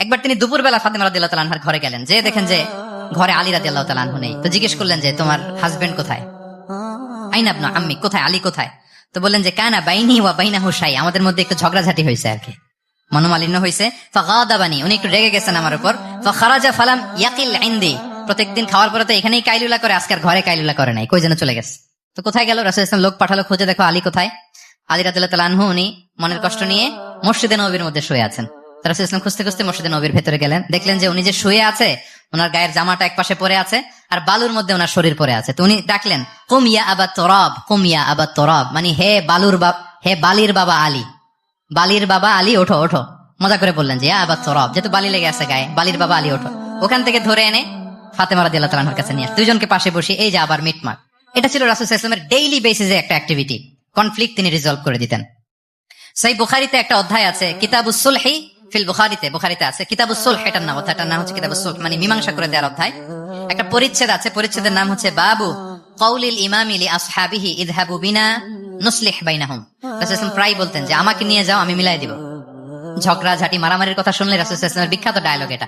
একবার তিনি দুপুরবেলা ফাতেমা রাদিয়াল্লাহু তাআলা আনহার ঘরে গেলেন, যে দেখেন যে ঘরে আলী রাদিয়াল্লাহু তাআলা আনহু নেই। তো জিজ্ঞেস করলেন যে তোমার হাজবেন্ড কোথায়, আইনা ইবনু আম্মি, কোথায় আলী কোথায়? তো বললেন যে কানা বাইনি ওয়া বাইনাহু শাই, আমাদের মধ্যে একটু ঝগড়াঝাটি হয়েছে আর কি, মনোমালিন্য হয়েছে। ফাগাদাবানি, উনি একটু রেগে গেছেন আমার উপর। ফাখারাজা ফালাম ইয়াকিল ইনদি, প্রত্যেকদিন খাওয়ার পরে তো এখানেই কাইলুলা করে, আজকের ঘরে কাইলুলা করে নাই, কই যেন চলে গেছে। তো কোথায় গেল? রাসূলুল্লাহ সাল্লাল্লাহু আলাইহি ওয়াসাল্লাম লোক পাঠালো, খুঁজে দেখো আলী কোথায়। আলী রাদিয়াল্লাহু তাআলা আনহু উনি মনের কষ্ট নিয়ে মসজিদে নববীর মধ্যে শুয়ে আছেন। রাসূলুল্লাহ সাল্লাল্লাহু আলাইহি ওয়াসাল্লাম খুঁজতে খুঁজতে মসজিদে নববীর ভেতরে গেলেন, দেখলেন যে উনি যে শুয়ে আছে, ওনার গায়ের জামাটা এক পাশে পড়ে আছে আর বালুর মধ্যে ওনার শরীর পড়ে আছে। তো উনি ডাকলেন কুম ইয়া আবা তুরাব, কুম ইয়া আবা তুরাব, মানে হে বালির বাবা আলী, বালির বাবা আলী ওঠো ওঠো। মজা করে বললেন যে ইয়া আবা তুরাব, যেহেতু বালি লেগে আছে গায়ে, বালির বাবা আলী ওঠো। ওখান থেকে ধরে এনে ফাতেমা রাদিয়াল্লাহু তাআলার কাছে নিয়ে আসে, দুইজনকে পাশে বসে এই যে আবার মিটমাট। এটা ছিল রাসূল সাল্লাল্লাহু আলাইহি ওয়াসাল্লামের ডেইলি বেসিসে একটা অ্যাক্টিভিটি। কনফ্লিক্ট তিনি রিজলভ করে দিতেন। সহিহ বুখারীতে একটা অধ্যায় আছে কিতাবুস সুলহি ফিল বুখারীতে আছে কিতাবুস সুলহ, এটার নাম, অধ্যায়টার নাম হচ্ছে কিতাবুস সুলহ, মানে মীমাংসা করে দেওয়ার অধ্যায়। একটা পরিচ্ছেদ আছে, পরিচ্ছেদের নাম হচ্ছে বাবু কওলিল ইমামি লি আসহাবিহি ইযহাবু বিনা নুসলিহ বাইনাহুম। রাসূল সাল্লাল্লাহু আলাইহি ওয়াসাল্লাম প্রায় বলতেন যে আমাকে নিয়ে যাও, আমি মিলাই দিব। ঝগড়া ঝাঁটি মারামারির কথা শুনলে রাসূল সাল্লাল্লাহু আলাইহি ওয়াসাল্লামের বিখ্যাত ডায়লগ এটা।